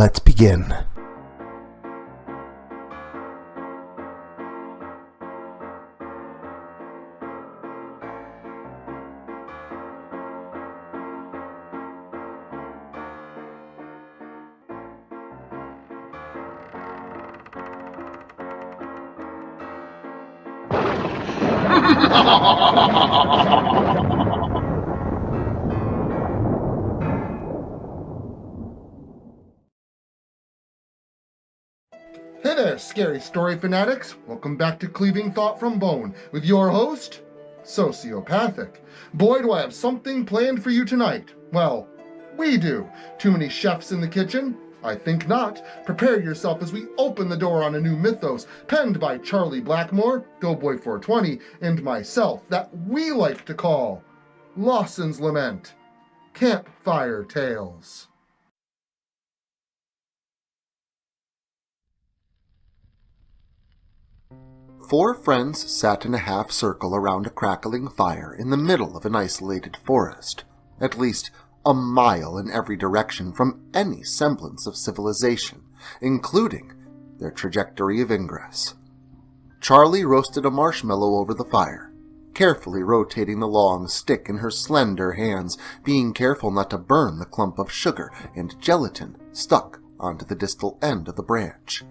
Let's begin. Hey there, scary story fanatics! Welcome back to Cleaving Thought from Bone with your host, Sociopathic. Boy, do I have something planned for you tonight. Well, we do. Too many chefs in the kitchen? I think not. Prepare yourself as we open the door on a new mythos penned by Charlie Blackmoore, Doughboy420, and myself that we like to call Lawson's Lament, Campfire Tales. Four friends sat in a half circle around a crackling fire in the middle of an isolated forest, at least a mile in every direction from any semblance of civilization, including their trajectory of ingress. Charlie roasted a marshmallow over the fire, carefully rotating the long stick in her slender hands, being careful not to burn the clump of sugar and gelatin stuck onto the distal end of the branch.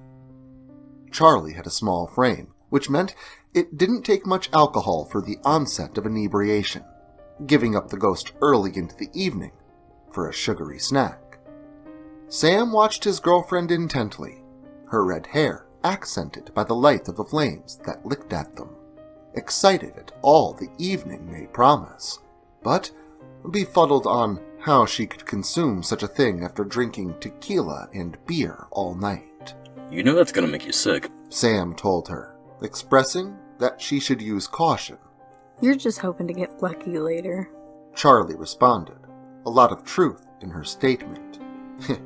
Charlie had a small frame, which meant it didn't take much alcohol for the onset of inebriation, giving up the ghost early into the evening for a sugary snack. Sam watched his girlfriend intently, her red hair accented by the light of the flames that licked at them, excited at all the evening may promise, but befuddled on how she could consume such a thing after drinking tequila and beer all night. You know that's gonna make you sick, Sam told her, expressing that she should use caution. You're just hoping to get lucky later. Charlie responded, a lot of truth in her statement.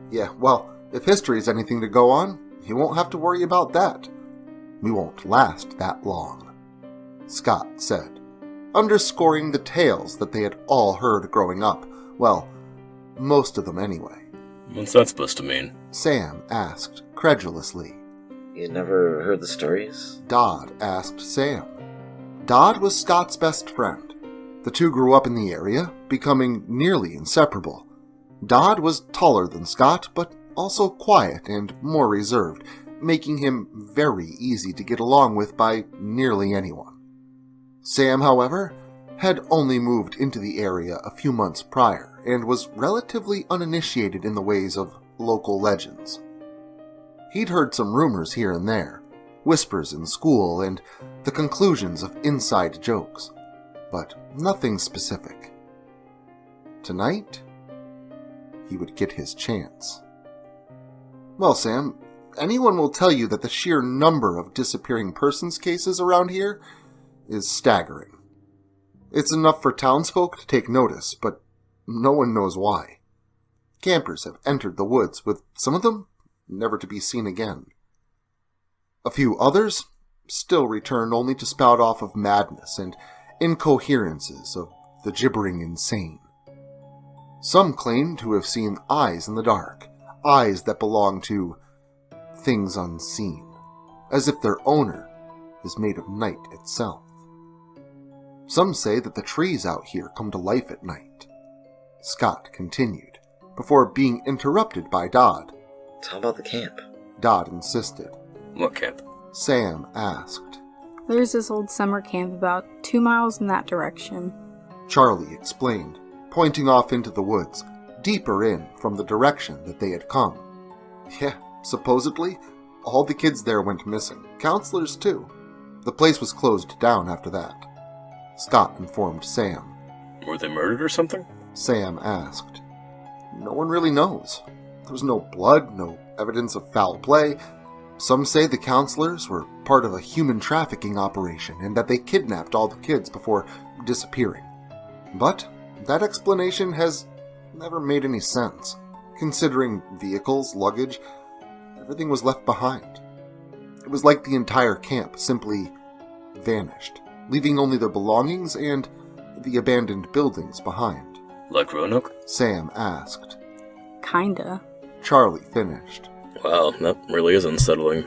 Yeah, well, if history's anything to go on, you won't have to worry about that. We won't last that long, Scott said, underscoring the tales that they had all heard growing up. Well, most of them anyway. What's that supposed to mean? Sam asked credulously. You never heard the stories? Dodd asked Sam. Dodd was Scott's best friend. The two grew up in the area, becoming nearly inseparable. Dodd was taller than Scott, but also quiet and more reserved, making him very easy to get along with by nearly anyone. Sam, however, had only moved into the area a few months prior and was relatively uninitiated in the ways of local legends. He'd heard some rumors here and there, whispers in school, and the conclusions of inside jokes, but nothing specific. Tonight, he would get his chance. Well, Sam, anyone will tell you that the sheer number of disappearing persons cases around here is staggering. It's enough for townsfolk to take notice, but no one knows why. Campers have entered the woods, with some of them never to be seen again. A few others still return only to spout off of madness and incoherences of the gibbering insane. Some claim to have seen eyes in the dark, eyes that belong to things unseen, as if their owner is made of night itself. Some say that the trees out here come to life at night. Scott continued, before being interrupted by Dodd. How about the camp? Dodd insisted. What camp? Sam asked. There's this old summer camp about 2 miles in that direction. Charlie explained, pointing off into the woods, deeper in from the direction that they had come. Yeah, supposedly, all the kids there went missing, counselors too. The place was closed down after that, Scott informed Sam. Were they murdered or something? Sam asked. No one really knows. There was no blood, no evidence of foul play. Some say the counselors were part of a human trafficking operation and that they kidnapped all the kids before disappearing. But that explanation has never made any sense, considering vehicles, luggage, everything was left behind. It was like the entire camp simply vanished, leaving only their belongings and the abandoned buildings behind. Like Roanoke? Sam asked. Kinda. Charlie finished. Wow, that really is unsettling.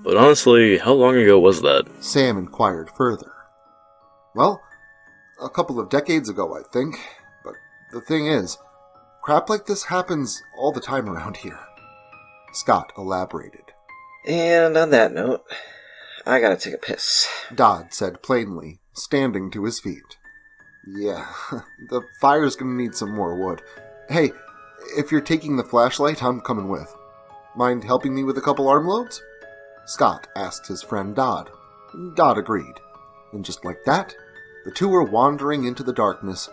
But honestly, how long ago was that? Sam inquired further. Well, a couple of decades ago, I think. But the thing is, crap like this happens all the time around here. Scott elaborated. And on that note, I gotta take a piss. Dodd said plainly, standing to his feet. Yeah, the fire's gonna need some more wood. Hey, if you're taking the flashlight, I'm coming with. Mind helping me with a couple armloads? Scott asked his friend Dodd. Dodd agreed. And just like that, the two were wandering into the darkness,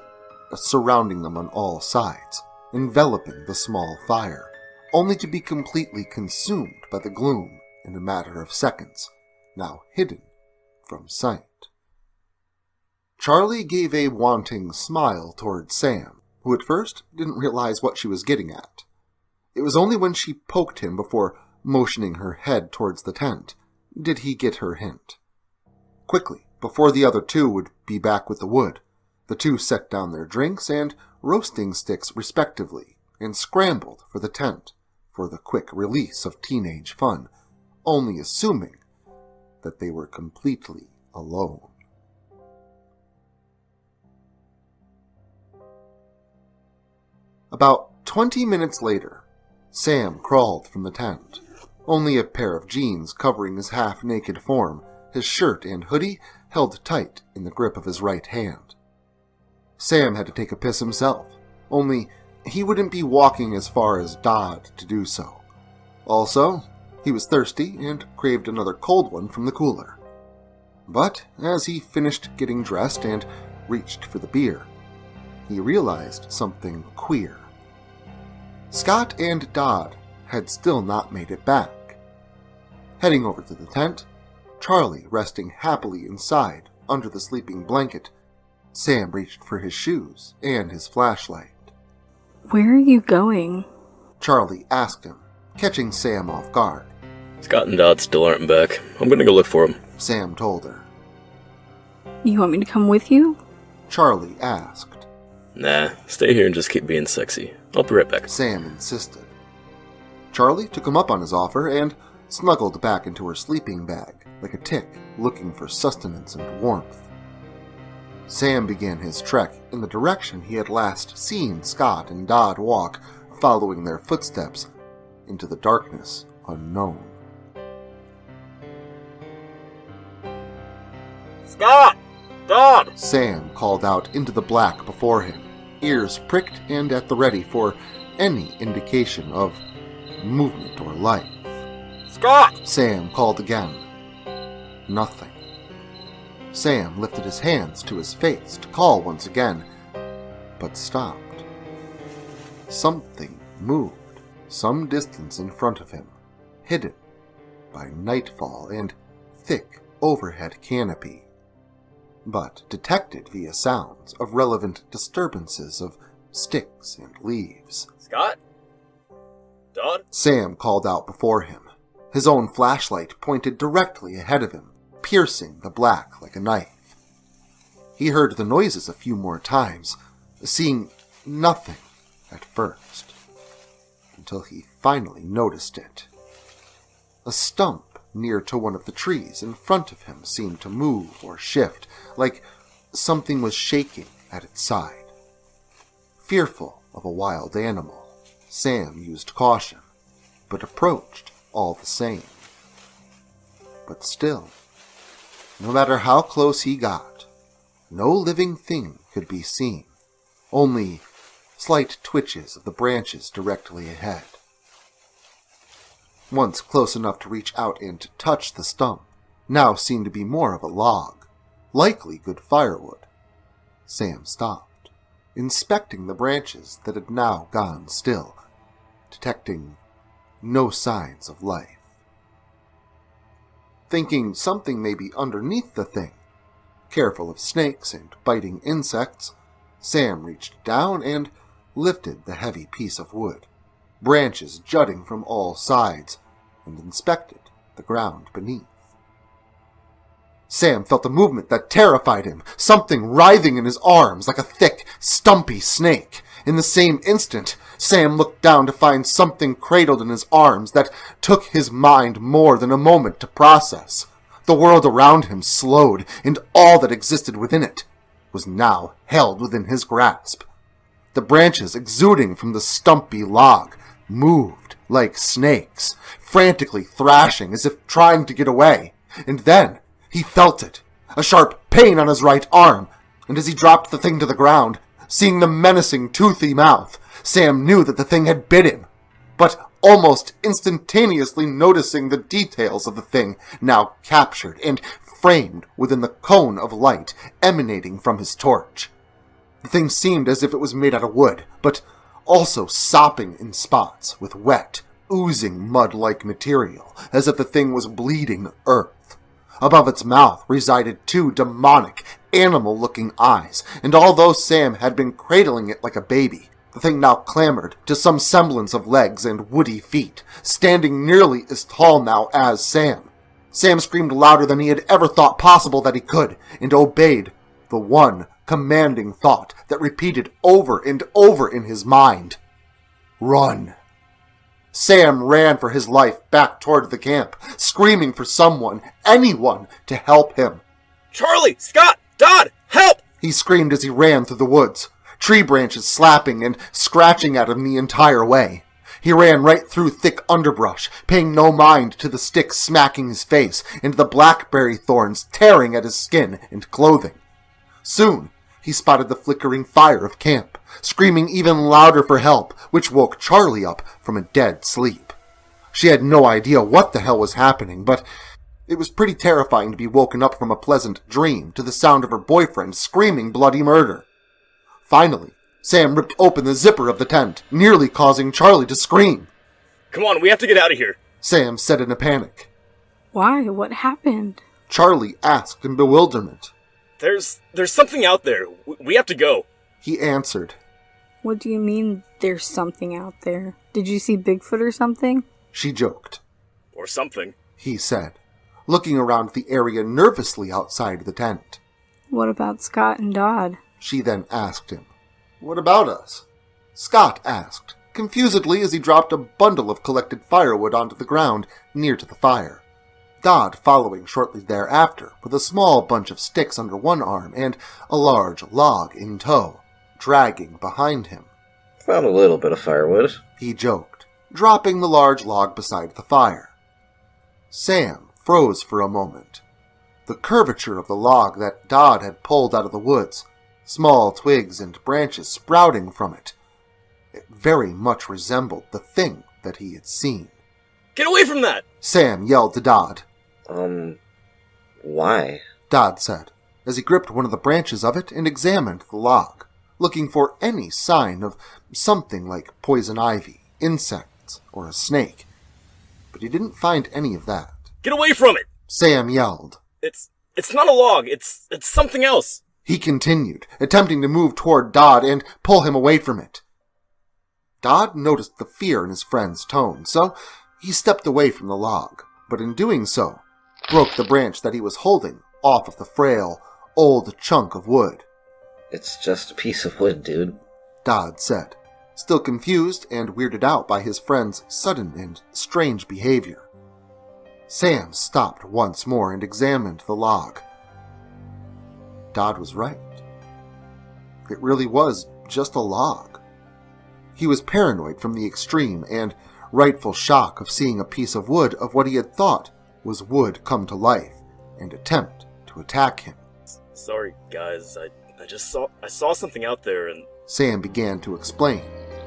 surrounding them on all sides, enveloping the small fire, only to be completely consumed by the gloom in a matter of seconds, now hidden from sight. Charlie gave a wanting smile toward Sam, who at first didn't realize what she was getting at. It was only when she poked him before motioning her head towards the tent did he get her hint. Quickly, before the other two would be back with the wood, the two set down their drinks and roasting sticks respectively and scrambled for the tent for the quick release of teenage fun, only assuming that they were completely alone. About 20 minutes later, Sam crawled from the tent, only a pair of jeans covering his half-naked form, his shirt and hoodie held tight in the grip of his right hand. Sam had to take a piss himself, only he wouldn't be walking as far as Dodd to do so. Also, he was thirsty and craved another cold one from the cooler. But as he finished getting dressed and reached for the beer, he realized something queer. Scott and Dodd had still not made it back. Heading over to the tent, Charlie resting happily inside under the sleeping blanket, Sam reached for his shoes and his flashlight. Where are you going? Charlie asked him, catching Sam off guard. Scott and Dodd still aren't back. I'm gonna go look for them. Sam told her. You want me to come with you? Charlie asked. Nah, stay here and just keep being sexy. I'll be right back. Sam insisted. Charlie took him up on his offer and snuggled back into her sleeping bag like a tick looking for sustenance and warmth. Sam began his trek in the direction he had last seen Scott and Dodd walk, following their footsteps into the darkness unknown. Scott! Dodd! Sam called out into the black before him, ears pricked and at the ready for any indication of movement or life. Scott! Sam called again. Nothing. Sam lifted his hands to his face to call once again, but stopped. Something moved some distance in front of him, hidden by nightfall and thick overhead canopy, but detected via sounds of relevant disturbances of sticks and leaves. Scott? Dodd? Sam called out before him, his own flashlight pointed directly ahead of him, piercing the black like a knife. He heard the noises a few more times, seeing nothing at first, until he finally noticed it. A stump near to one of the trees in front of him seemed to move or shift, like something was shaking at its side. Fearful of a wild animal, Sam used caution, but approached all the same. But still, no matter how close he got, no living thing could be seen, only slight twitches of the branches directly ahead. Once close enough to reach out and to touch the stump, now seemed to be more of a log, likely good firewood. Sam stopped, inspecting the branches that had now gone still, detecting no signs of life. Thinking something may be underneath the thing, careful of snakes and biting insects, Sam reached down and lifted the heavy piece of wood, branches jutting from all sides, and inspected the ground beneath. Sam felt a movement that terrified him, something writhing in his arms like a thick, stumpy snake, In the same instant, Sam looked down to find something cradled in his arms that took his mind more than a moment to process. The world around him slowed, and all that existed within it was now held within his grasp. The branches exuding from the stumpy log moved like snakes, frantically thrashing as if trying to get away. And then he felt it, a sharp pain on his right arm, and as he dropped the thing to the ground, seeing the menacing, toothy mouth, Sam knew that the thing had bit him. But almost instantaneously noticing the details of the thing now captured and framed within the cone of light emanating from his torch. The thing seemed as if it was made out of wood, but also sopping in spots with wet, oozing mud-like material, as if the thing was bleeding earth. Above its mouth resided two demonic, animal-looking eyes, and although Sam had been cradling it like a baby, the thing now clambered to some semblance of legs and woody feet, standing nearly as tall now as Sam. Sam screamed louder than he had ever thought possible that he could, and obeyed the one commanding thought that repeated over and over in his mind. Run. Sam ran for his life back toward the camp, screaming for someone, anyone, to help him. Charlie! Scott! Dodd! Help! He screamed as he ran through the woods, tree branches slapping and scratching at him the entire way. He ran right through thick underbrush, paying no mind to the sticks smacking his face and the blackberry thorns tearing at his skin and clothing. Soon, he spotted the flickering fire of camp, screaming even louder for help, which woke Charlie up from a dead sleep. She had no idea what the hell was happening, but it was pretty terrifying to be woken up from a pleasant dream to the sound of her boyfriend screaming bloody murder. Finally, Sam ripped open the zipper of the tent, nearly causing Charlie to scream. Come on, we have to get out of here. Sam said in a panic. Why? What happened? Charlie asked in bewilderment. There's something out there. We have to go. He answered. What do you mean there's something out there? Did you see Bigfoot or something? She joked. Or something. He said, looking around the area nervously outside the tent. What about Scott and Dodd? She then asked him. What about us? Scott asked, confusedly as he dropped a bundle of collected firewood onto the ground near to the fire. Dodd following shortly thereafter with a small bunch of sticks under one arm and a large log in tow, dragging behind him. Found a little bit of firewood, he joked, dropping the large log beside the fire. Sam froze for a moment. The curvature of the log that Dodd had pulled out of the woods, small twigs and branches sprouting from it, it very much resembled the thing that he had seen. Get away from that! Sam yelled to Dodd. Why? Dodd said, as he gripped one of the branches of it and examined the log, looking for any sign of something like poison ivy, insects, or a snake. But he didn't find any of that. Get away from it! Sam yelled. It's not a log, it's something else. He continued, attempting to move toward Dodd and pull him away from it. Dodd noticed the fear in his friend's tone, so he stepped away from the log, but in doing so, broke the branch that he was holding off of the frail, old chunk of wood. It's just a piece of wood, dude, Dodd said, still confused and weirded out by his friend's sudden and strange behavior. Sam stopped once more and examined the log. Dodd was right. It really was just a log. He was paranoid from the extreme and rightful shock of seeing a piece of wood of what he had thought was wood come to life and attempt to attack him. Sorry, guys. I saw something out there and... Sam began to explain,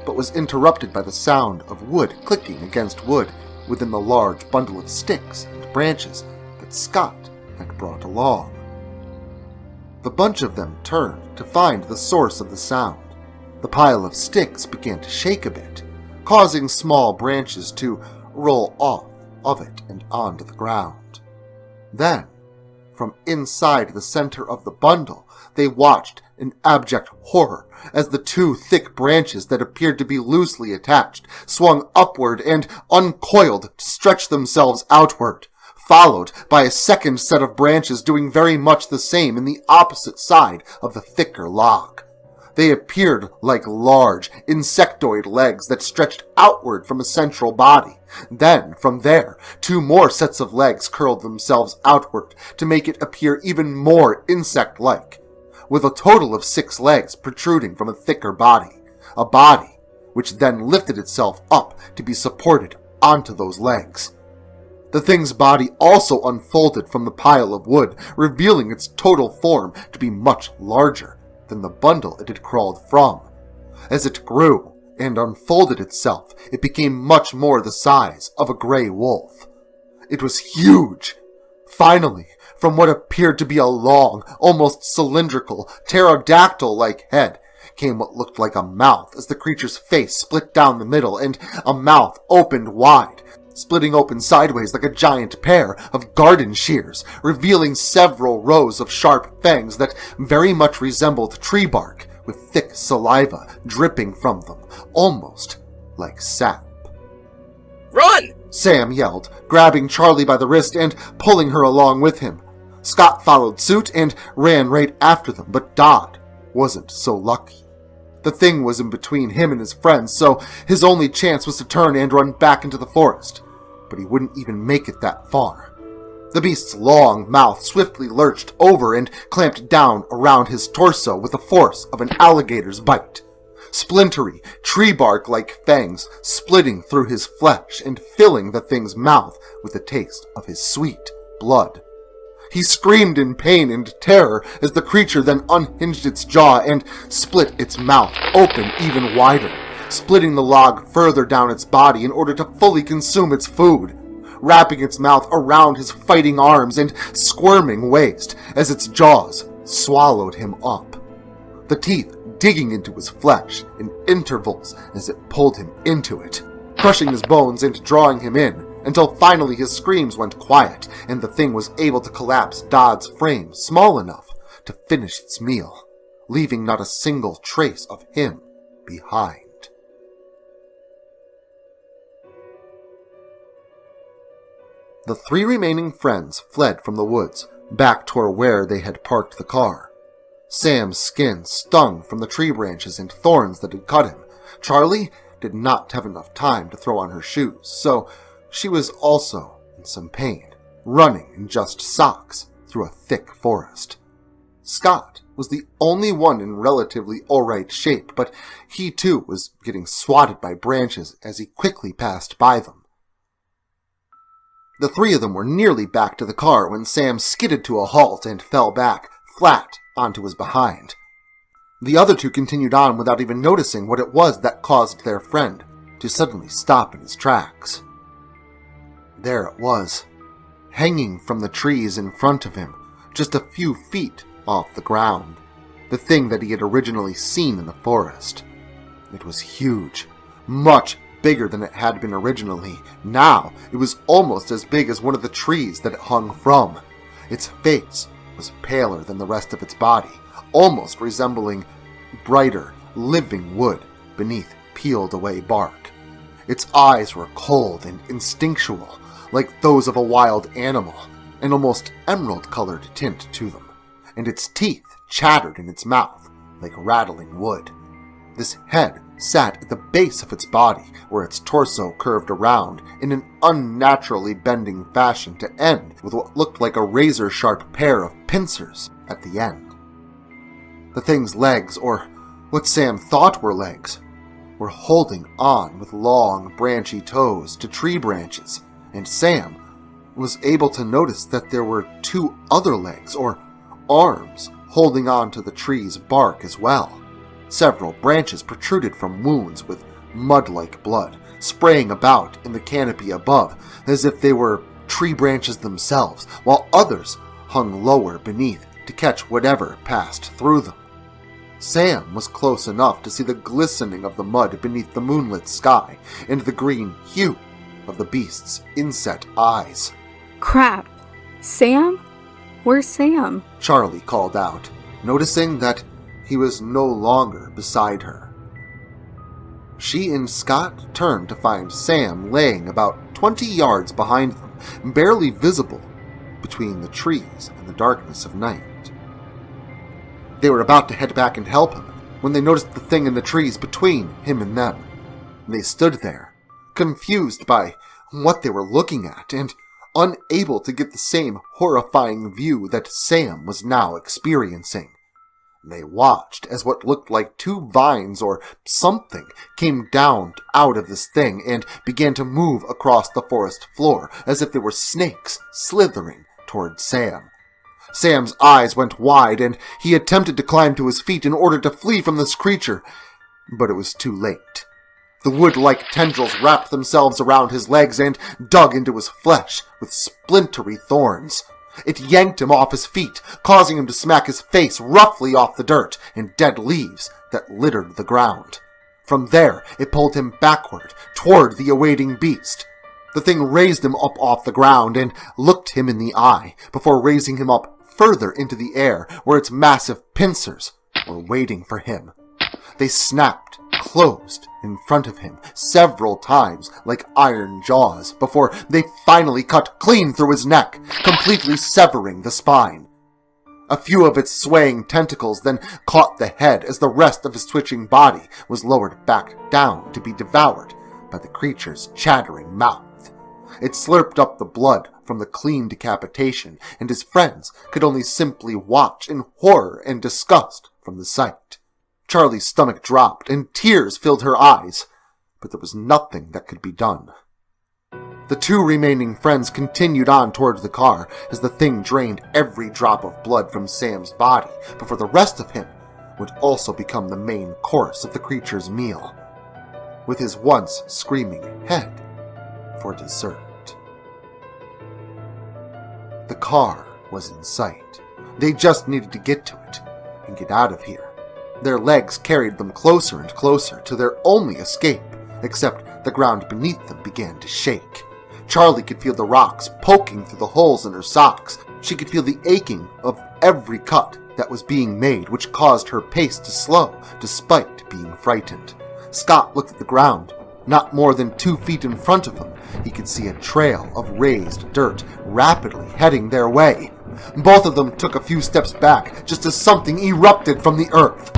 but was interrupted by the sound of wood clicking against wood within the large bundle of sticks and branches that Scott had brought along. The bunch of them turned to find the source of the sound. The pile of sticks began to shake a bit, causing small branches to roll off of it and onto the ground. Then, from inside the center of the bundle, they watched in abject horror as the two thick branches that appeared to be loosely attached swung upward and uncoiled to stretch themselves outward, followed by a second set of branches doing very much the same in the opposite side of the thicker log. They appeared like large, insectoid legs that stretched outward from a central body. Then, from there, 2 more sets of legs curled themselves outward to make it appear even more insect-like, with a total of 6 legs protruding from a thicker body, a body which then lifted itself up to be supported onto those legs. The thing's body also unfolded from the pile of wood, revealing its total form to be much larger than the bundle it had crawled from. As it grew and unfolded itself, it became much more the size of a gray wolf. It was huge. Finally, from what appeared to be a long, almost cylindrical, pterodactyl-like head, came what looked like a mouth as the creature's face split down the middle and a mouth opened wide, splitting open sideways like a giant pair of garden shears, revealing several rows of sharp fangs that very much resembled tree bark, with thick saliva dripping from them, almost like sap. Run! Sam yelled, grabbing Charlie by the wrist and pulling her along with him. Scott followed suit and ran right after them, but Dodd wasn't so lucky. The thing was in between him and his friends, so his only chance was to turn and run back into the forest. But he wouldn't even make it that far. The beast's long mouth swiftly lurched over and clamped down around his torso with the force of an alligator's bite. Splintery, tree bark-like fangs splitting through his flesh and filling the thing's mouth with the taste of his sweet blood. He screamed in pain and terror as the creature then unhinged its jaw and split its mouth open even wider, splitting the log further down its body in order to fully consume its food, wrapping its mouth around his fighting arms and squirming waist as its jaws swallowed him up, the teeth digging into his flesh in intervals as it pulled him into it, crushing his bones and drawing him in, until finally his screams went quiet and the thing was able to collapse Dodd's frame small enough to finish its meal, leaving not a single trace of him behind. The 3 remaining friends fled from the woods, back toward where they had parked the car. Sam's skin stung from the tree branches and thorns that had cut him. Charlie did not have enough time to throw on her shoes, so she was also in some pain, running in just socks through a thick forest. Scott was the only one in relatively alright shape, but he too was getting swatted by branches as he quickly passed by them. The 3 of them were nearly back to the car when Sam skidded to a halt and fell back, flat, onto his behind. The other 2 continued on without even noticing what it was that caused their friend to suddenly stop in his tracks. There it was, hanging from the trees in front of him, just a few feet off the ground, the thing that he had originally seen in the forest. It was huge, much bigger than it had been originally. Now it was almost as big as one of the trees that it hung from. Its face was paler than the rest of its body, almost resembling brighter, living wood beneath peeled-away bark. Its eyes were cold and instinctual, like those of a wild animal, an almost emerald-colored tint to them, and its teeth chattered in its mouth like rattling wood. This head sat at the base of its body, where its torso curved around in an unnaturally bending fashion to end with what looked like a razor-sharp pair of pincers at the end. The thing's legs, or what Sam thought were legs, were holding on with long, branchy toes to tree branches, and Sam was able to notice that there were 2 other legs, or arms, holding on to the tree's bark as well. Several branches protruded from wounds with mud-like blood, spraying about in the canopy above as if they were tree branches themselves, while others hung lower beneath to catch whatever passed through them. Sam was close enough to see the glistening of the mud beneath the moonlit sky and the green hue of the beast's inset eyes. Crap. Sam? Where's Sam? Charlie called out, noticing that he was no longer beside her. She and Scott turned to find Sam laying about 20 yards behind them, barely visible between the trees and the darkness of night. They were about to head back and help him when they noticed the thing in the trees between him and them. They stood there, confused by what they were looking at, and unable to get the same horrifying view that Sam was now experiencing. They watched as what looked like two vines or something came down out of this thing and began to move across the forest floor as if they were snakes slithering toward Sam. Sam's eyes went wide, and he attempted to climb to his feet in order to flee from this creature, but it was too late. The wood-like tendrils wrapped themselves around his legs and dug into his flesh with splintery thorns. It yanked him off his feet, causing him to smack his face roughly off the dirt and dead leaves that littered the ground. From there, it pulled him backward toward the awaiting beast. The thing raised him up off the ground and looked him in the eye before raising him up further into the air where its massive pincers were waiting for him. They snapped closed in front of him several times like iron jaws before they finally cut clean through his neck, completely severing the spine. A few of its swaying tentacles then caught the head as the rest of his twitching body was lowered back down to be devoured by the creature's chattering mouth. It slurped up the blood from the clean decapitation, and his friends could only simply watch in horror and disgust from the sight. Charlie's stomach dropped, and tears filled her eyes, but there was nothing that could be done. The two remaining friends continued on toward the car as the thing drained every drop of blood from Sam's body before the rest of him would also become the main course of the creature's meal, with his once screaming head for dessert. The car was in sight. They just needed to get to it and get out of here. Their legs carried them closer and closer to their only escape, except the ground beneath them began to shake. Charlie could feel the rocks poking through the holes in her socks. She could feel the aching of every cut that was being made, which caused her pace to slow despite being frightened. Scott looked at the ground. Not more than 2 feet in front of him, he could see a trail of raised dirt rapidly heading their way. Both of them took a few steps back just as something erupted from the earth.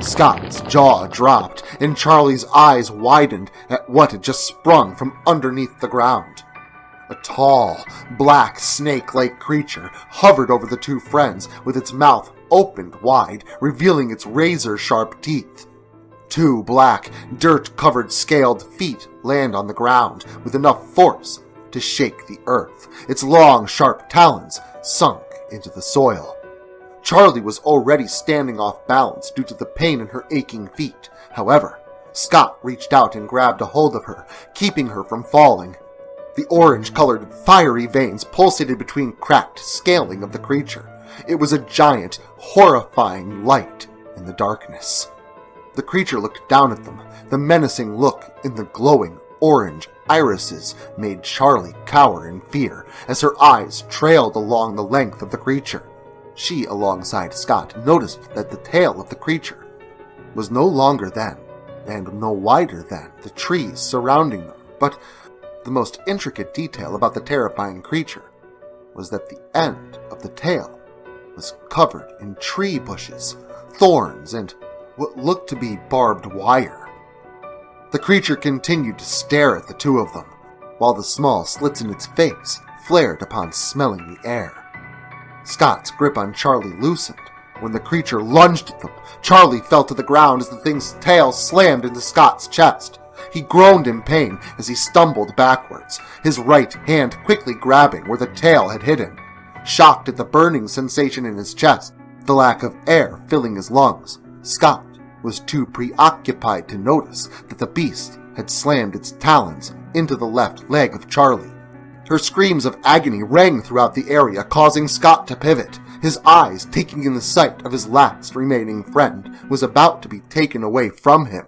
Scott's jaw dropped, and Charlie's eyes widened at what had just sprung from underneath the ground. A tall, black, snake-like creature hovered over the two friends with its mouth opened wide, revealing its razor-sharp teeth. 2 black, dirt-covered scaled feet land on the ground with enough force to shake the earth. Its long, sharp talons sunk into the soil. Charlie was already standing off balance due to the pain in her aching feet. However, Scott reached out and grabbed a hold of her, keeping her from falling. The orange-colored, fiery veins pulsated between cracked scaling of the creature. It was a giant, horrifying light in the darkness. The creature looked down at them. The menacing look in the glowing orange irises made Charlie cower in fear as her eyes trailed along the length of the creature. She, alongside Scott, noticed that the tail of the creature was no longer than, and no wider than, the trees surrounding them. But the most intricate detail about the terrifying creature was that the end of the tail was covered in tree bushes, thorns, and what looked to be barbed wire. The creature continued to stare at the two of them, while the small slits in its face flared upon smelling the air. Scott's grip on Charlie loosened. When the creature lunged at them, Charlie fell to the ground as the thing's tail slammed into Scott's chest. He groaned in pain as he stumbled backwards, his right hand quickly grabbing where the tail had hit him. Shocked at the burning sensation in his chest, the lack of air filling his lungs, Scott was too preoccupied to notice that the beast had slammed its talons into the left leg of Charlie. Her screams of agony rang throughout the area, causing Scott to pivot. His eyes taking in the sight of his last remaining friend was about to be taken away from him.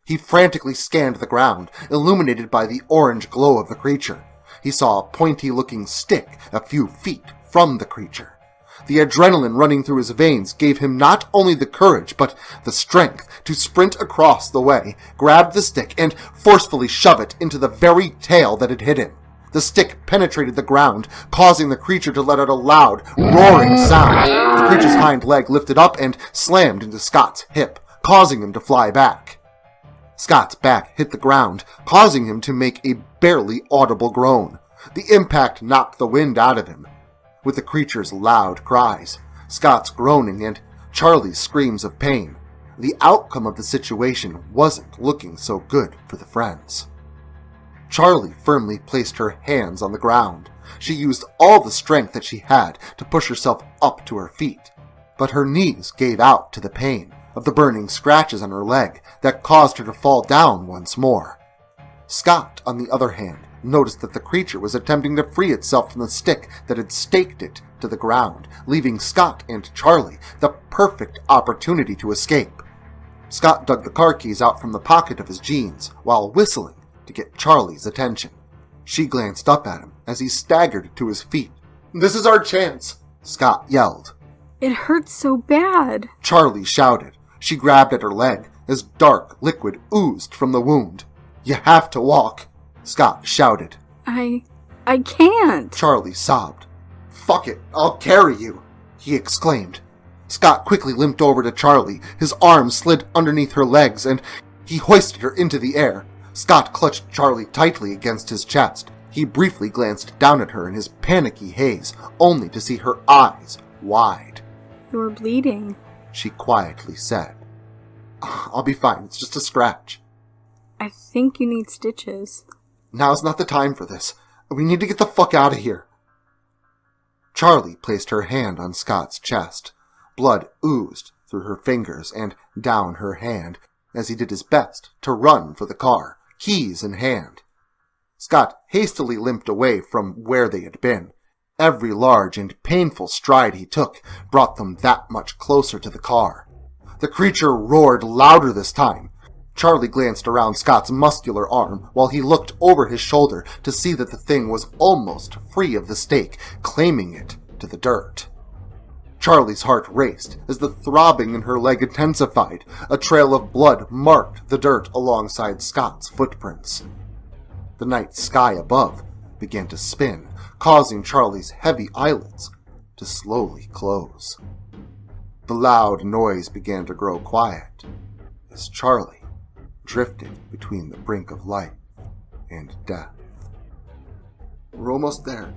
He frantically scanned the ground, illuminated by the orange glow of the creature. He saw a pointy-looking stick a few feet from the creature. The adrenaline running through his veins gave him not only the courage, but the strength to sprint across the way, grab the stick, and forcefully shove it into the very tail that had hit him. The stick penetrated the ground, causing the creature to let out a loud, roaring sound. The creature's hind leg lifted up and slammed into Scott's hip, causing him to fly back. Scott's back hit the ground, causing him to make a barely audible groan. The impact knocked the wind out of him. With the creature's loud cries, Scott's groaning, and Charlie's screams of pain, the outcome of the situation wasn't looking so good for the friends. Charlie firmly placed her hands on the ground. She used all the strength that she had to push herself up to her feet, but her knees gave out to the pain of the burning scratches on her leg that caused her to fall down once more. Scott, on the other hand, noticed that the creature was attempting to free itself from the stick that had staked it to the ground, leaving Scott and Charlie the perfect opportunity to escape. Scott dug the car keys out from the pocket of his jeans while whistling to get Charlie's attention. She glanced up at him as he staggered to his feet. "This is our chance," Scott yelled. It hurts so bad. Charlie shouted. She grabbed at her leg as dark liquid oozed from the wound. "You have to walk," Scott shouted. I can't. Charlie sobbed. "Fuck it, I'll carry you," he exclaimed. Scott quickly limped over to Charlie. His arms slid underneath her legs and he hoisted her into the air. Scott clutched Charlie tightly against his chest. He briefly glanced down at her in his panicky haze, only to see her eyes wide. "You're bleeding," she quietly said. "I'll be fine, it's just a scratch." "I think you need stitches." "Now's not the time for this. We need to get the fuck out of here." Charlie placed her hand on Scott's chest. Blood oozed through her fingers and down her hand as he did his best to run for the car, keys in hand. Scott hastily limped away from where they had been. Every large and painful stride he took brought them that much closer to the car. The creature roared louder this time. Charlie glanced around Scott's muscular arm while he looked over his shoulder to see that the thing was almost free of the stake, claiming it to the dirt. Charlie's heart raced as the throbbing in her leg intensified. A trail of blood marked the dirt alongside Scott's footprints. The night sky above began to spin, causing Charlie's heavy eyelids to slowly close. The loud noise began to grow quiet as Charlie drifted between the brink of life and death. "We're almost there,"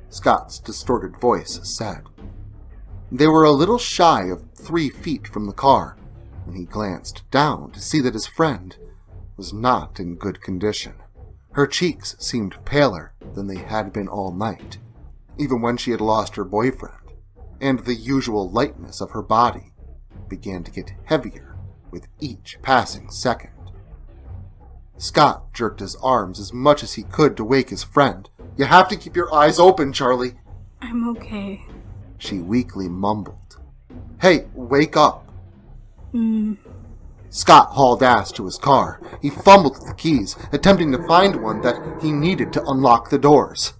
Scott's distorted voice said. They were a little shy of 3 feet from the car when he glanced down to see that his friend was not in good condition. Her cheeks seemed paler than they had been all night, even when she had lost her boyfriend, and the usual lightness of her body began to get heavier with each passing second. Scott jerked his arms as much as he could to wake his friend. "You have to keep your eyes open, Charlie," "I'm okay," she weakly mumbled. "Hey, wake up." Scott hauled ass to his car. He fumbled with the keys, attempting to find one that he needed to unlock the doors.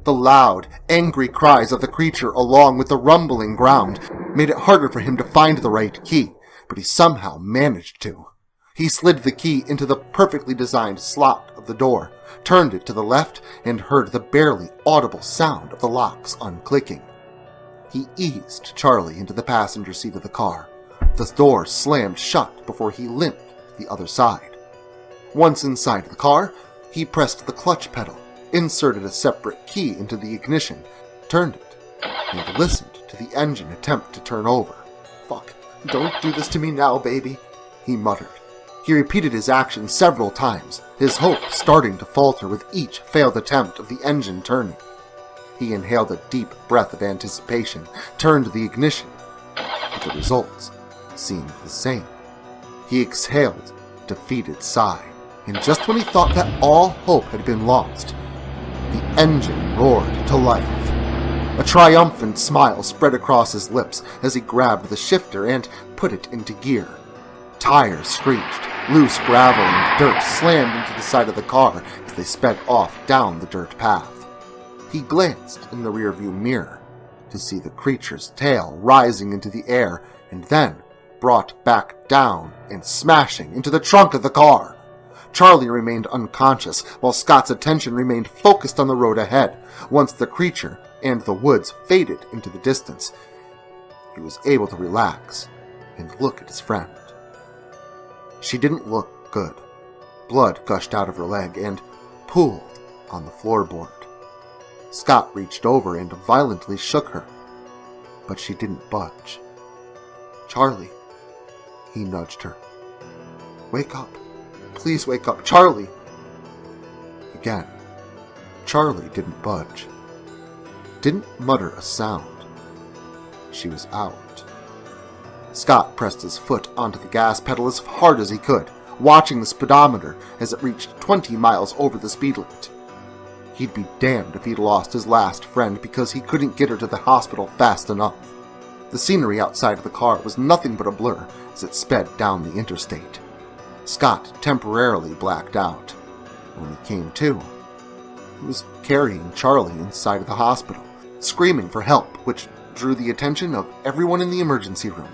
The loud, angry cries of the creature along with the rumbling ground made it harder for him to find the right key, but he somehow managed to. He slid the key into the perfectly designed slot of the door, turned it to the left, and heard the barely audible sound of the locks unclicking. He eased Charlie into the passenger seat of the car. The door slammed shut before he limped to the other side. Once inside the car, he pressed the clutch pedal, inserted a separate key into the ignition, turned it, and listened to the engine attempt to turn over. "Fuck, don't do this to me now, baby," he muttered. He repeated his action several times, his hope starting to falter with each failed attempt of the engine turning. He inhaled a deep breath of anticipation, turned the ignition, but the results seemed the same. He exhaled a defeated sigh, and just when he thought that all hope had been lost, the engine roared to life. A triumphant smile spread across his lips as he grabbed the shifter and put it into gear. Tires screeched, loose gravel and dirt slammed into the side of the car as they sped off down the dirt path. He glanced in the rearview mirror to see the creature's tail rising into the air and then brought back down and smashing into the trunk of the car. Charlie remained unconscious while Scott's attention remained focused on the road ahead. Once the creature and the woods faded into the distance, he was able to relax and look at his friend. She didn't look good. Blood gushed out of her leg and pooled on the floorboard. Scott reached over and violently shook her, but she didn't budge. "Charlie," he nudged her. "Wake up. Please wake up, Charlie." Again, Charlie didn't budge. Didn't mutter a sound. She was out. Scott pressed his foot onto the gas pedal as hard as he could, watching the speedometer as it reached 20 miles over the speed limit. He'd be damned if he'd lost his last friend because he couldn't get her to the hospital fast enough. The scenery outside of the car was nothing but a blur as it sped down the interstate. Scott temporarily blacked out. When he came to, he was carrying Charlie inside of the hospital, screaming for help, which drew the attention of everyone in the emergency room.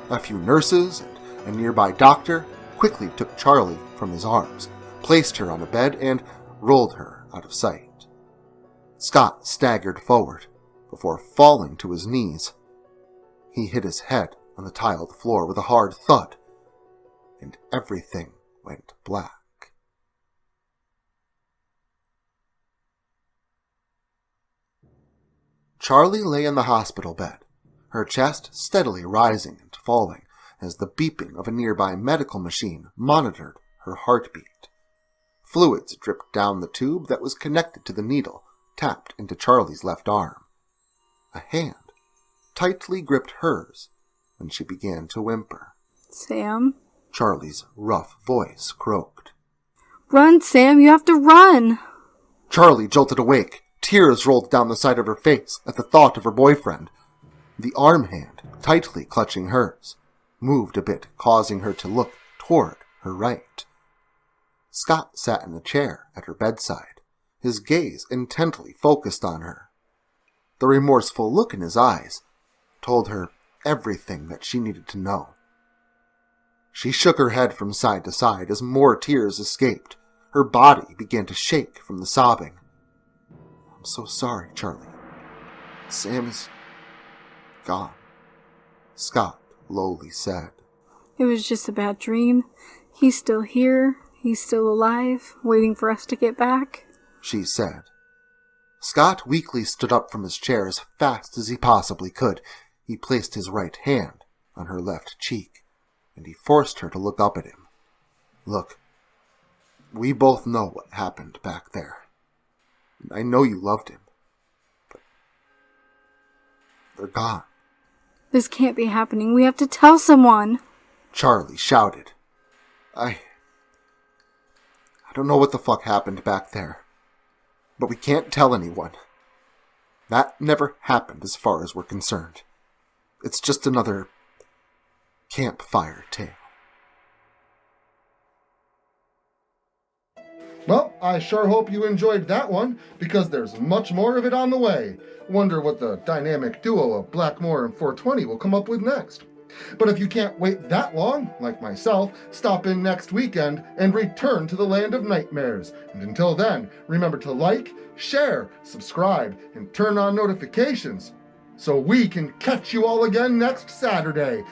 A few nurses and a nearby doctor quickly took Charlie from his arms, placed her on a bed, and rolled her out of sight. Scott staggered forward before falling to his knees. He hit his head on the tiled floor with a hard thud, and everything went black. Charlie lay in the hospital bed, her chest steadily rising and falling as the beeping of a nearby medical machine monitored her heartbeat. Fluids dripped down the tube that was connected to the needle, tapped into Charlie's left arm. A hand tightly gripped hers when she began to whimper. "Sam?" Charlie's rough voice croaked. "Run, Sam, you have to run!" Charlie jolted awake. Tears rolled down the side of her face at the thought of her boyfriend. The arm hand, tightly clutching hers, moved a bit, causing her to look toward her right. Scott sat in a chair at her bedside, his gaze intently focused on her. The remorseful look in his eyes told her everything that she needed to know. She shook her head from side to side as more tears escaped. Her body began to shake from the sobbing. "I'm so sorry, Charlie. Sam is gone," Scott lowly said. "It was just a bad dream. He's still here. He's still alive, waiting for us to get back," she said. Scott weakly stood up from his chair as fast as he possibly could. He placed his right hand on her left cheek, and he forced her to look up at him. "Look, we both know what happened back there. I know you loved him, but they're gone." "This can't be happening. We have to tell someone," Charlie shouted. I don't know what the fuck happened back there, but we can't tell anyone. That never happened as far as we're concerned. It's just another campfire tale." Well, I sure hope you enjoyed that one, because there's much more of it on the way. Wonder what the dynamic duo of Blackmoore and 420 will come up with next. But if you can't wait that long, like myself, stop in next weekend and return to the land of nightmares. And until then, remember to like, share, subscribe, and turn on notifications so we can catch you all again next Saturday.